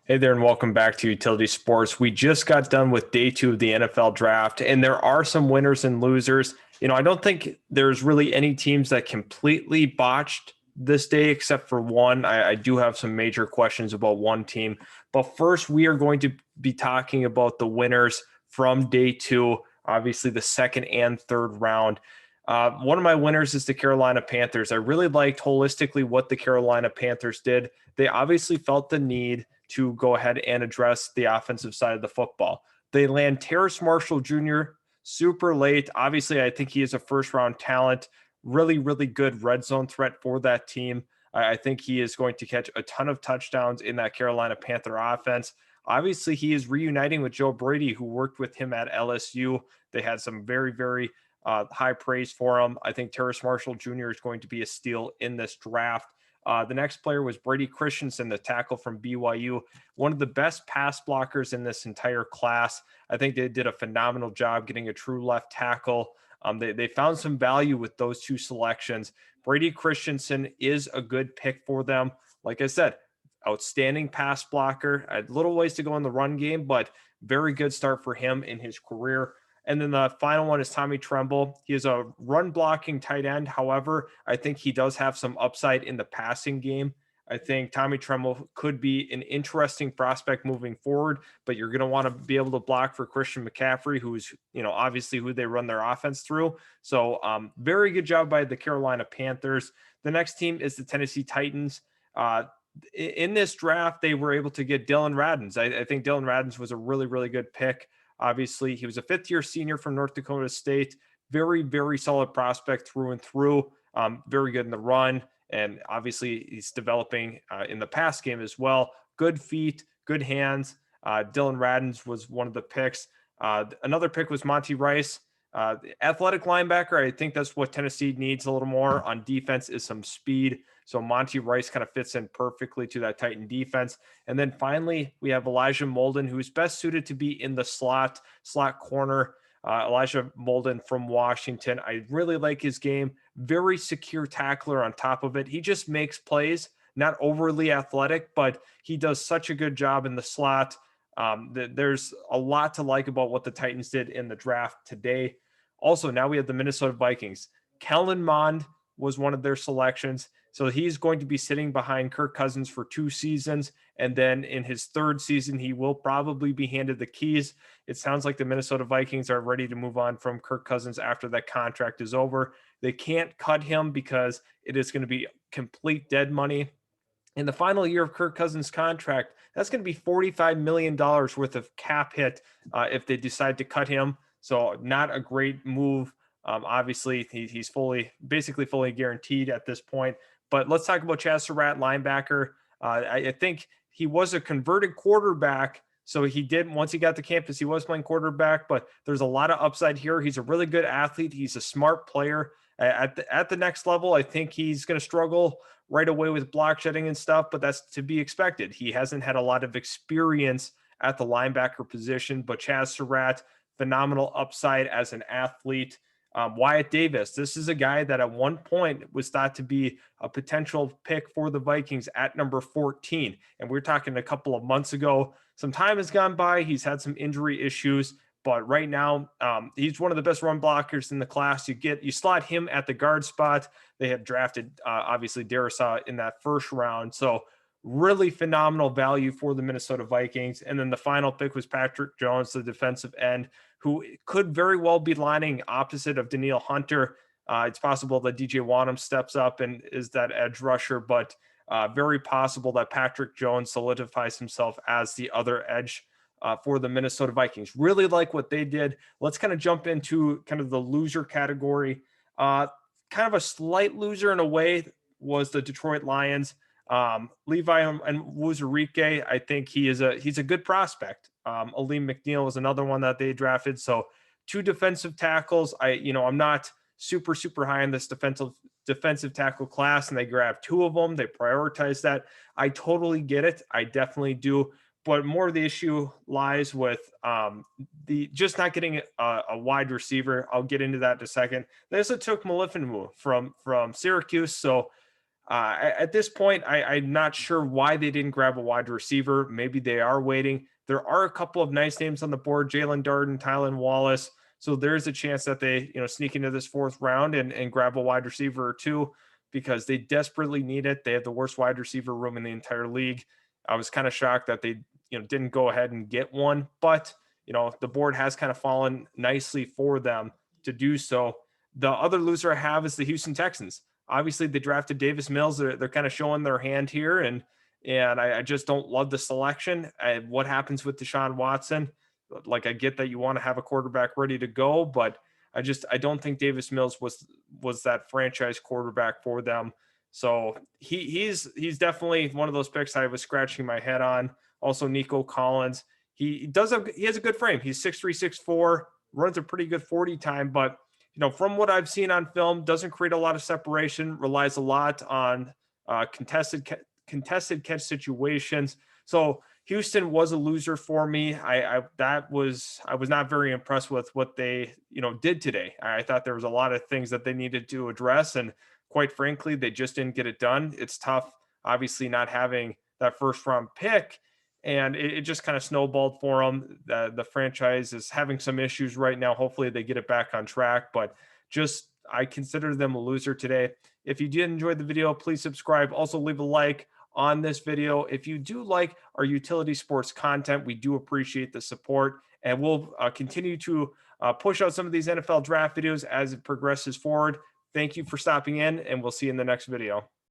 Hey there, and welcome back to Utility Sports. We just got done with day two of the NFL draft, and there are some winners and losers. I don't think there's really any teams that completely botched this day except for one. I do have some major questions about one team. But first, we are going to be talking about the winners from day two, obviously the second and third round. One of my winners is the Carolina Panthers. I really liked holistically what the Carolina Panthers did. They obviously felt the need to go ahead and address the offensive side of the football. They land Terrace Marshall Jr. super late. Obviously, I think he is a first round talent, really, really good red zone threat for that team. I think he is going to catch a ton of touchdowns in that Carolina Panther offense. Obviously, he is reuniting with Joe Brady, who worked with him at LSU. They had some very, very high praise for him. I think Terrace Marshall Jr. is going to be a steal in this draft. The next player was Brady Christensen, the tackle from BYU, one of the best pass blockers in this entire class. I think they did a phenomenal job getting a true left tackle. They found some value with those two selections. Brady Christensen is a good pick for them. Like I said, outstanding pass blocker. A little ways to go in the run game, but very good start for him in his career. And then the final one is Tommy Tremble. He is a run blocking tight end. However, I think he does have some upside in the passing game. I think Tommy Tremble could be an interesting prospect moving forward, but you're going to want to be able to block for Christian McCaffrey, who's, obviously who they run their offense through. So very good job by the Carolina Panthers. The next team is the Tennessee Titans. In this draft, they were able to get Dylan Radins. I think Dylan Radins was a really, really good pick. Obviously, he was a fifth-year senior from North Dakota State. Very, very solid prospect through and through. Very good in the run. And obviously, he's developing in the pass game as well. Good feet, good hands. Dylan Radins was one of the picks. Another pick was Monty Rice. Athletic linebacker. I think that's what Tennessee needs a little more on defense is some speed. So Monty Rice kind of fits in perfectly to that Titan defense. And then finally, we have Elijah Molden, who's best suited to be in the slot corner. Elijah Molden from Washington. I really like his game. Very secure tackler on top of it. He just makes plays, not overly athletic, but he does such a good job in the slot. There's a lot to like about what the Titans did in the draft today. Also, now we have the Minnesota Vikings. Kellen Mond was one of their selections. So he's going to be sitting behind Kirk Cousins for 2 seasons. And then in his third season, he will probably be handed the keys. It sounds like the Minnesota Vikings are ready to move on from Kirk Cousins after that contract is over. They can't cut him because it is going to be complete dead money. In the final year of Kirk Cousins' contract, that's going to be $45 million worth of cap hit if they decide to cut him. So not a great move. Obviously, he's basically fully guaranteed at this point. But let's talk about Chaz Surratt, linebacker. I think he was a converted quarterback. So he did, once he got to campus, he was playing quarterback, but there's a lot of upside here. He's a really good athlete. He's a smart player. At the next level, I think he's going to struggle right away with block shedding and stuff, but that's to be expected. He hasn't had a lot of experience at the linebacker position, but Chaz Surratt, phenomenal upside as an athlete. Wyatt Davis, this is a guy that at one point was thought to be a potential pick for the Vikings at number 14. And we're talking a couple of months ago. Some time has gone by. He's had some injury issues, but right now he's one of the best run blockers in the class. You slot him at the guard spot. They have drafted obviously Darrisaw in that first round. So really phenomenal value for the Minnesota Vikings. And then the final pick was Patrick Jones, the defensive end, who could very well be lining opposite of Danielle Hunter. It's possible that DJ Wanham steps up and is that edge rusher, but very possible that Patrick Jones solidifies himself as the other edge for the Minnesota Vikings. Really like what they did. Let's kind of jump into kind of the loser category. Kind of a slight loser in a way was the Detroit Lions. Levi and Wuzurike, I think he's a good prospect. Aleem McNeil was another one that they drafted. So 2 defensive tackles. I'm not super high in this defensive tackle class, and they grabbed 2 of them. They prioritized that. I totally get it. I definitely do. But more of the issue lies with the just not getting a wide receiver. I'll get into that in a second. They also took Melifonwu from Syracuse. So At this point, I'm not sure why they didn't grab a wide receiver. Maybe they are waiting. There are a couple of nice names on the board: Jalen Darden, Tylan Wallace. So there's a chance that they, sneak into this fourth round and grab a wide receiver or two, because they desperately need it. They have the worst wide receiver room in the entire league. I was kind of shocked that they, didn't go ahead and get one, but the board has kind of fallen nicely for them to do so. The other loser I have is the Houston Texans. Obviously, they drafted Davis Mills. They're kind of showing their hand here, and I just don't love the selection. What happens with Deshaun Watson? Like, I get that you want to have a quarterback ready to go, but I don't think Davis Mills was that franchise quarterback for them. So he's definitely one of those picks I was scratching my head on. Also, Nico Collins. He has a good frame. He's 6'3", 6'4", runs a pretty good 40 time, but from what I've seen on film, doesn't create a lot of separation, relies a lot on contested catch situations. So Houston was a loser for me. I was not very impressed with what they did today. I thought there was a lot of things that they needed to address, and quite frankly, they just didn't get it done. It's tough, obviously, not having that first round pick, and it just kind of snowballed for them. The franchise is having some issues right now. Hopefully they get it back on track, but I consider them a loser today. If you did enjoy the video, please subscribe. Also leave a like on this video. If you do like our utility sports content, we do appreciate the support, and we'll continue to push out some of these NFL draft videos as it progresses forward. Thank you for stopping in, and we'll see you in the next video.